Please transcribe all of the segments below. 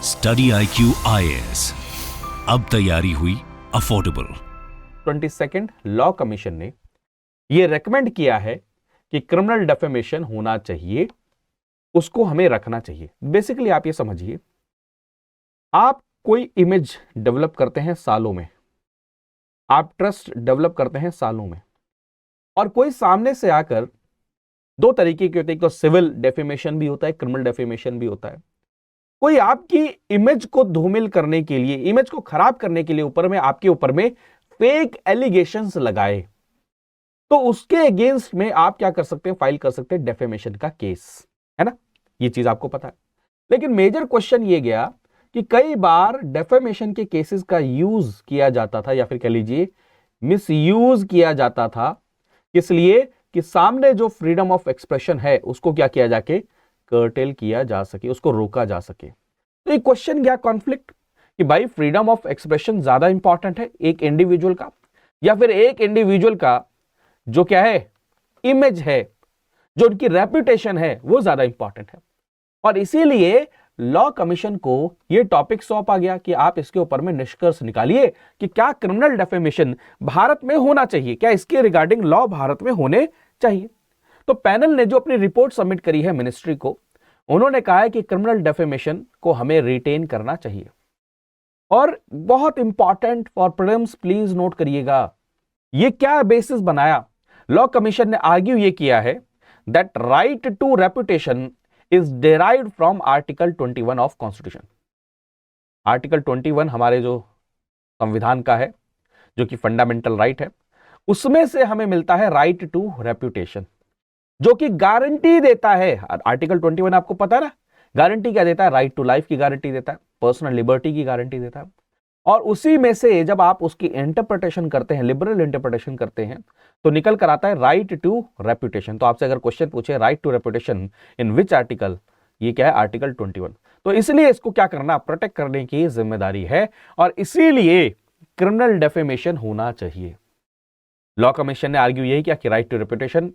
Study IQ IAS, अब तैयारी हुई अफोर्डेबल। 22nd लॉ कमीशन ने यह रेकमेंड किया है कि क्रिमिनल डेफेमेशन होना चाहिए, उसको हमें रखना चाहिए। बेसिकली आप ये समझिए, आप कोई इमेज डेवलप करते हैं सालों में, आप ट्रस्ट डेवलप करते हैं सालों में, और कोई सामने से आकर, दो तरीके के होते हैं, एक तो सिविल डेफेमेशन भी होता है, क्रिमिनल डेफेमेशन भी होता है। कोई आपकी इमेज को धूमिल करने के लिए, इमेज को खराब करने के लिए ऊपर में आपके ऊपर में फेक एलिगेशंस लगाए, तो उसके अगेंस्ट में आप क्या कर सकते हैं, फाइल कर सकते हैं डेफेमेशन का केस, है ना। ये चीज आपको पता है। लेकिन मेजर क्वेश्चन ये गया कि कई बार डेफेमेशन के केसेस का यूज किया जाता था, या फिर कह लीजिए मिसयूज किया जाता था, इसलिए कि सामने जो फ्रीडम ऑफ एक्सप्रेशन है उसको क्या किया जाके कर्टेल किया जा सके, उसको रोका जा सके। तो एक क्वेश्चन गया कॉन्फ्लिक्ट कि भाई फ्रीडम ऑफ एक्सप्रेशन ज्यादा इंपॉर्टेंट है एक इंडिविजुअल का, या फिर एक इंडिविजुअल का जो क्या है, इमेज है, जो उनकी रेपुटेशन है, वो ज्यादा इंपॉर्टेंट है। और इसीलिए लॉ कमीशन को यह टॉपिक सौंपा गया कि आप इसके ऊपर में निष्कर्ष निकालिए कि क्या क्रिमिनल डेफेमेशन भारत में होना चाहिए, क्या इसके रिगार्डिंग लॉ भारत में होने चाहिए। तो पैनल ने जो अपनी रिपोर्ट सबमिट करी है मिनिस्ट्री को, उन्होंने कहा है कि क्रिमिनल डेफेमेशन को हमें रिटेन करना चाहिए। और बहुत important for prelims, please note करिएगा, ये क्या बेसिस बनाया। लॉ कमीशन ने आर्ग्यू ये किया है that right to reputation is derived from article 21 of constitution. Article 21 हमारे जो संविधान का है, जो कि फंडामेंटल राइट है, उसमें से हमें मिलता है राइट टू रेपुटेशन, जो कि गारंटी देता है। आर्टिकल 21 आपको पता है ना, गारंटी क्या देता है, राइट टू लाइफ की गारंटी देता है, पर्सनल लिबर्टी की गारंटी देता है। और उसी में से जब आप उसकी इंटरप्रिटेशन करते हैं, लिबरल इंटरप्रिटेशन करते हैं, तो निकल कर आता है राइट टू रेपुटेशन। तो आपसे अगर क्वेश्चन पूछे right to reputation in which article, ये क्या है, आर्टिकल 21। तो इसलिए इसको क्या करना, प्रोटेक्ट करने की जिम्मेदारी है, और इसीलिए क्रिमिनल डेफेमेशन होना चाहिए। लॉ कमीशन ने आर्ग्यू यही किया कि right to reputation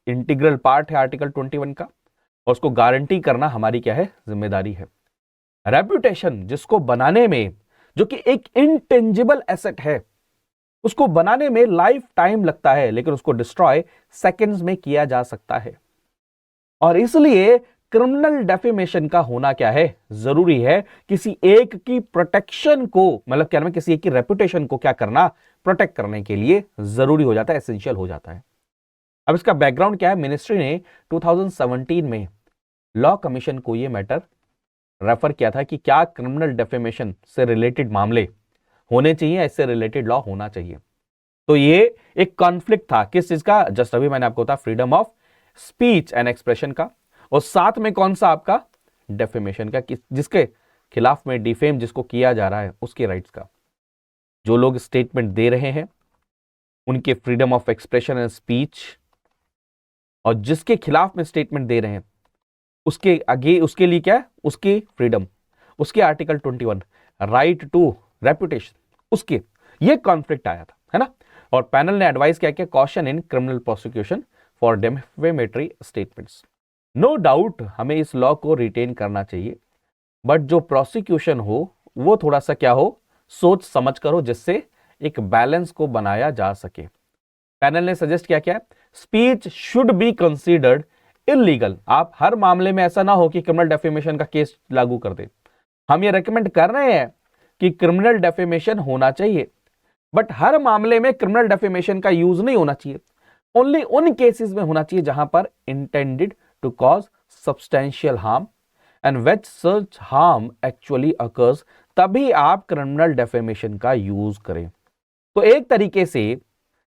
integral part है आर्टिकल 21 का, और उसको गारंटी करना हमारी क्या है, जिम्मेदारी है। रेपुटेशन जिसको बनाने में, जो कि एक इंटेंजिबल एसेट है, उसको बनाने में लाइफ टाइम लगता है, लेकिन उसको डिस्ट्रॉय सेकंड्स में किया जा सकता है। और इसलिए क्रिमिनल डेफेमेशन का होना क्या है, जरूरी है। किसी एक की प्रोटेक्शन को, मतलब क्या नाम है, किसी एक की रेपुटेशन को क्या करना, प्रोटेक्ट करने के लिए जरूरी हो जाता है, एसेंशियल हो जाता है। अब इसका बैकग्राउंड क्या है, मिनिस्ट्री ने 2017 में लॉ कमीशन को यह मैटर रेफर किया था कि क्या क्रिमिनल डेफेमेशन से रिलेटेड मामले होने चाहिए, इससे रिलेटेड लॉ होना चाहिए। तो ये एक कॉन्फ्लिक्ट था किस चीज का, जस्ट अभी मैंने आपको बताया, freedom of speech and expression का, और साथ में कौन सा आपका, डेफेमेशन का, जिसके खिलाफ में डिफेम जिसको किया जा रहा है उसके राइट्स का। जो लोग स्टेटमेंट दे रहे हैं उनके freedom of expression and speech, और जिसके खिलाफ में स्टेटमेंट दे रहे हैं उसके आगे, उसके लिए क्या है, उसकी फ्रीडम, उसके आर्टिकल 21 राइट टू रेपुटेशन, उसके ये कॉन्फ्लिक्ट आया था, है ना। और पैनल ने एडवाइस किया कि caution in criminal prosecution for defamatory statements. No doubt हमें इस लॉ को रिटेन करना चाहिए, बट जो प्रोसिक्यूशन हो वो थोड़ा सा क्या हो, सोच समझ कर हो, जिससे एक बैलेंस को बनाया जा सके। पैनल ने सजेस्ट किया क्या, speech should be considered illegal. आप हर मामले में ऐसा ना हो कि क्रिमिनल डेफेमेशन का केस लागू कर दे। हम ये रेकमेंड कर रहे हैं कि क्रिमिनल डेफेमेशन होना चाहिए, बट हर मामले में क्रिमिनल डेफेमेशन का यूज नहीं होना चाहिए। ओनली उन केसेस में होना चाहिए जहां पर intended to cause substantial harm and which such harm actually occurs, तभी आप क्रिमिनल डेफेमेशन का यूज करें। तो एक तरीके से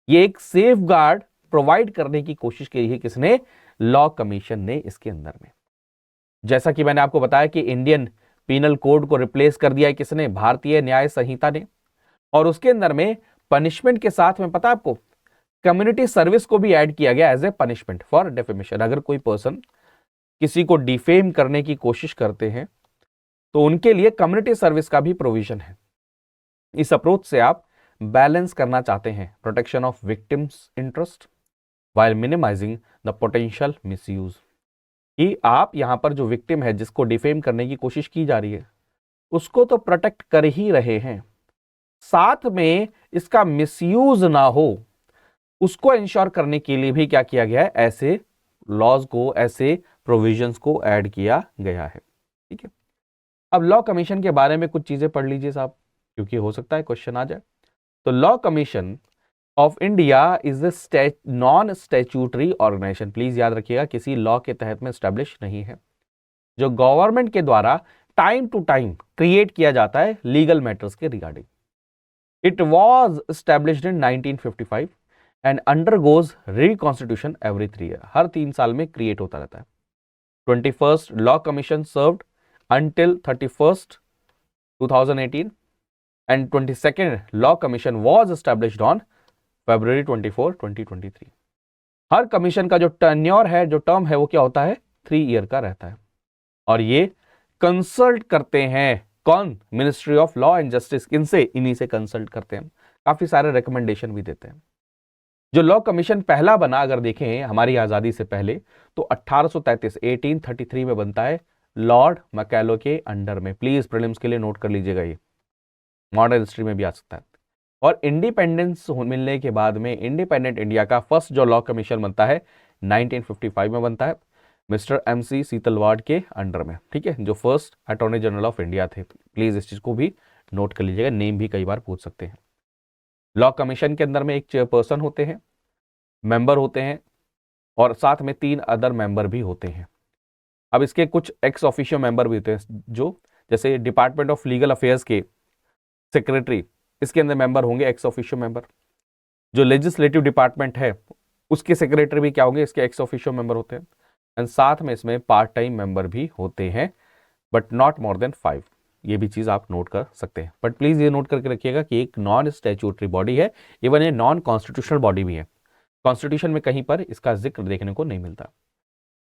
ये एक सेफ गार्ड प्रोवाइड करने की कोशिश की है किसने, लॉ कमीशन ने इसके अंदर में। जैसा कि मैंने आपको बताया कि इंडियन पीनल कोड को रिप्लेस कर दिया है किसने, भारतीय न्याय संहिता ने, और उसके अंदर में पनिशमेंट के साथ में, पता आपको, कम्युनिटी सर्विस को भी ऐड किया गया as a punishment for defamation. अगर कोई पर्सन किसी को डिफेम करने की कोशिश करते हैं तो उनके लिए कम्युनिटी सर्विस का भी प्रोविजन है। इस अप्रोच से आप बैलेंस करना चाहते हैं protection of victims interest while minimizing the potential misuse, कि आप यहां पर जो विक्टिम है, जिसको डिफेम करने की कोशिश की जा रही है, उसको तो प्रोटेक्ट कर ही रहे हैं, साथ में इसका मिसयूज ना हो उसको इंश्योर करने के लिए भी क्या किया गया है, ऐसे लॉज को, ऐसे प्रोविजंस को ऐड किया गया है। ठीक है, अब लॉ कमीशन के बारे में कुछ चीजें पढ़ लीजिए साहब, क्योंकि हो सकता है क्वेश्चन आ जाए। तो law commission of India is a non statutory organisation, please याद रखिएगा, किसी लॉ के तहत में स्टैब्लिश नहीं है, जो गवर्नमेंट के द्वारा टाइम टू टाइम क्रिएट किया जाता है लीगल मैटर्स के regarding. It was established in 1955 and undergoes reconstitution every 3 year, हर 3 साल में क्रिएट होता रहता है। 21st law commission served until 31st 2018 and 22nd law commission was established on February 24 2023। Her commission का जो टर्न्योर है, जो टर्म है, वो क्या होता है, 3 ईयर का रहता है, और ये कंसल्ट करते हैं कौन, ministry of law and justice, इनसे, इन्हीं से कंसल्ट करते हैं, काफी सारे रिकमेंडेशन भी देते हैं। जो लॉ कमीशन पहला बना, अगर देखें हमारी आजादी से पहले, तो 1833 1833 में बनता है लॉर्ड मैकेलो के अंडर में। प्लीज प्रीलिम्स के लिए नोट कर लीजिएगा, ये मॉडर्न हिस्ट्री में भी आ सकता है। और इंडिपेंडेंस मिलने के बाद में इंडिपेंडेंट इंडिया का फर्स्ट जो लॉ कमीशन बनता है 1955 में बनता है, मिस्टर MC सीतलवाड़ के अंडर में। ठीक है, जो first attorney general of India थे। प्लीज इस चीज को भी नोट कर लीजिएगा, नेम भी कई बार पूछ सकते हैं। लॉ कमीशन के अंदर में एक चेयरपर्सन होते हैं, मेंबर होते हैं, और साथ में 3 अदर मेंबर भी होते हैं। अब इसके कुछ एक्स ऑफिशियो मेंबर भी होते हैं, जो जैसे डिपार्टमेंट ऑफ लीगल अफेयर्स के सेक्रेटरी, इसके अंदर मेंबर होंगे एक्स ऑफिशियो मेंबर। जो लेजिस्लेटिव डिपार्टमेंट है उसके सेक्रेटरी भी क्या होंगे, इसके एक्स ऑफिशियो मेंबर होते हैं। एंड साथ में इसमें पार्ट टाइम मेंबर भी होते हैं, बट नॉट मोर देन 5। ये भी चीज आप नोट कर सकते हैं, बट प्लीज ये नोट करके रखिएगा कि एक नॉन स्टैट्यूटरी बॉडी है, इवन ये नॉन कॉन्स्टिट्यूशनल बॉडी भी है। कॉन्स्टिट्यूशन में कहीं पर इसका जिक्र देखने को नहीं मिलता।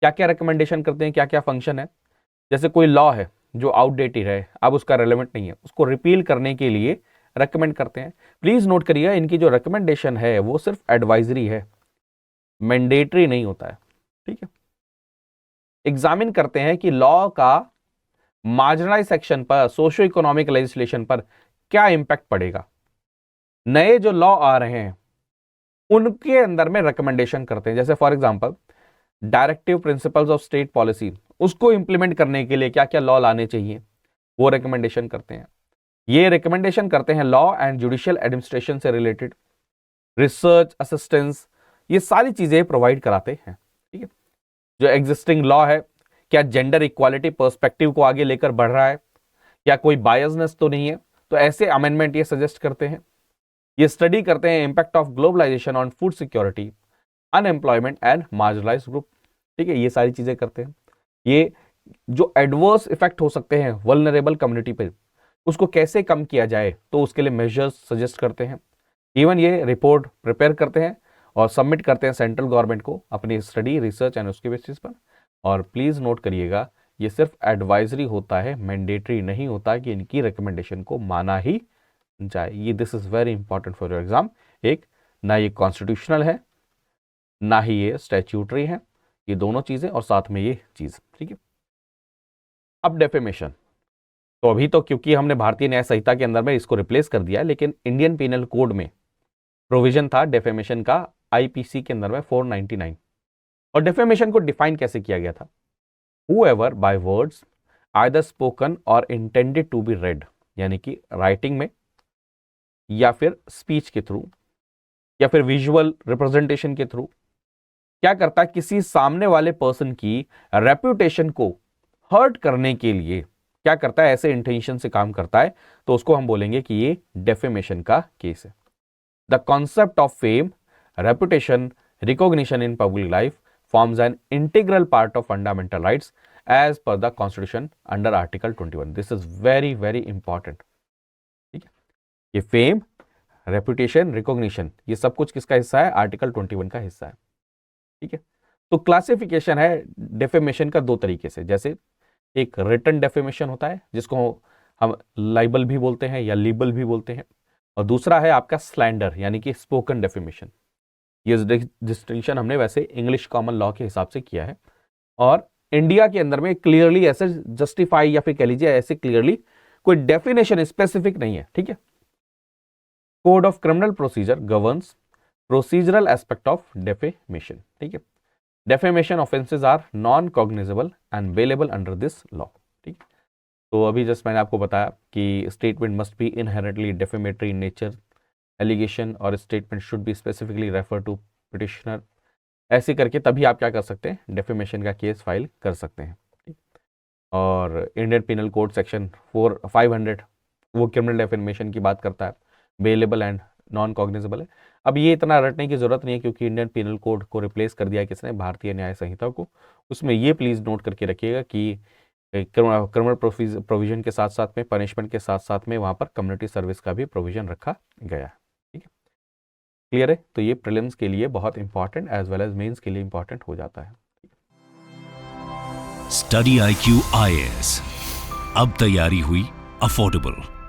क्या क्या रिकमेंडेशन करते हैं, क्या क्या फंक्शन है, जैसे कोई लॉ है जो आउटडेटेड है, अब उसका रेलेवेंट नहीं है, उसको रिपील करने के लिए रेकमेंड करते हैं। प्लीज नोट करिएगा, इनकी जो रिकमेंडेशन है वो सिर्फ एडवाइजरी है, मैंडेटरी नहीं होता है। ठीक है, एग्जामिन करते हैं कि लॉ का मार्जिनलाइज सेक्शन पर, सोशो इकोनॉमिक लेजिस्लेशन पर क्या इंपैक्ट पड़ेगा। नए जो लॉ आ रहे हैं उनके अंदर में रिकमेंडेशन करते हैं, जैसे for example directive principles of state policy, उसको इंप्लीमेंट करने के लिए क्या क्या लॉ लाने चाहिए, वो रिकमेंडेशन करते हैं। ये रिकमेंडेशन करते हैं लॉ एंड जुडिशियल एडमिनिस्ट्रेशन से रिलेटेड, रिसर्च असिस्टेंस, ये सारी चीजें प्रोवाइड कराते हैं। ठीक है, जो एग्जिस्टिंग लॉ है, क्या जेंडर इक्वालिटी पर्सपेक्टिव को आगे लेकर बढ़ रहा है, क्या कोई बायसनेस तो नहीं है, तो ऐसे अमेंडमेंट ये सजेस्ट करते हैं। ये स्टडी करते हैं impact of globalisation on food security, unemployment and marginalised group. ठीक है, ये सारी चीजें करते हैं। ये जो एडवर्स इफेक्ट हो सकते हैं वल्नरेबल कम्युनिटी पे, उसको कैसे कम किया जाए, तो उसके लिए मेजर्स सजेस्ट करते हैं। इवन ये रिपोर्ट प्रिपेयर करते हैं और सबमिट करते हैं सेंट्रल गवर्नमेंट को अपनी स्टडी, रिसर्च एंड उसके बेसिस पर। और प्लीज नोट करिएगा, ये सिर्फ एडवाइजरी होता है, मैंडेटरी नहीं होता कि इनकी रिकमेंडेशन को माना ही जाए। ये this is very important for your exam. एक, ना ये कॉन्स्टिट्यूशनल है, ना ही ये स्टैट्यूटरी है, ये दोनों चीजें और साथ में ये चीज। ठीक है, अब डेफेमेशन, तो अभी तो क्योंकि हमने भारतीय न्याय संहिता के अंदर में इसको रिप्लेस कर दिया है, लेकिन इंडियन पीनल कोड में प्रोविजन था डेफेमेशन का, IPC के अंदर में 499। और डेफेमेशन को डिफाइन कैसे किया गया था, whoever by words either spoken और इंटेंडेड टू बी रेड, यानी कि राइटिंग में या फिर स्पीच के थ्रू या फिर विजुअल रिप्रेजेंटेशन के थ्रू, क्या करता है, किसी सामने वाले पर्सन की रेप्यूटेशन को हर्ट करने के लिए क्या करता है, ऐसे इंटेंशन से काम करता है, तो उसको हम बोलेंगे कि ये डेफेमेशन का केस है। The concept of fame, reputation, recognition in public life forms an integral part of fundamental rights as per the constitution under article 21। this is very very important। ठीक है, ये फेम, रेपुटेशन, रिकॉग्निशन, ये सब कुछ किसका हिस्सा है, आर्टिकल 21 का हिस्सा है। ठीक है, तो क्लासिफिकेशन है डेफेमेशन का 2 तरीके से, जैसे एक रिटन डेफेमेशन होता है जिसको हम लाइबल भी बोलते हैं या लीबल भी बोलते हैं, और दूसरा है आपका स्लैंडर यानी कि स्पोकन डेफेमेशन। ये डिस्टिंक्शन हमने वैसे इंग्लिश कॉमन लॉ के हिसाब से किया है, और इंडिया के अंदर में क्लियरली ऐसे जस्टिफाई या फिर कह लीजिए ऐसे क्लियरली कोई डेफिनेशन स्पेसिफिक नहीं है, ठीक है। Code of criminal procedure governs procedural aspect of defamation, ठीक है। Defamation offences are non cognizable and bailable under this law, ठीक। तो अभी जस्ट मैंने आपको बताया कि statement must be inherently defamatory in nature, allegation और statement should be specifically refer to petitioner, ऐसे करके तभी आप क्या कर सकते हैं, डेफेमेशन का केस फाइल कर सकते हैं। और इंडियन पिनल कोड सेक्शन 500 वो क्रिमिनल डेफेमेशन की बात करता है, बेलेबल एंड नॉन कॉग्निजेबल है। अब ये इतना रटने की जरूरत नहीं है क्योंकि इंडियन पिनल कोड को रिप्लेस कर दिया किसने, भारतीय न्याय संहिता को। उसमें ये प्लीज नोट करके रखिएगा कि क्रिमिनल प्रोविजन के साथ साथ में, पनिशमेंट के साथ साथ में वहां पर कम्युनिटी सर्विस का भी प्रोविजन रखा गया, ठीक है। क्लियर है? तो ये प्रीलिम्स के लिए बहुत important as well as mains के लिए इंपॉर्टेंट हो जाता है। स्टडी IQ IAS, अब तैयारी हुई अफोर्डेबल।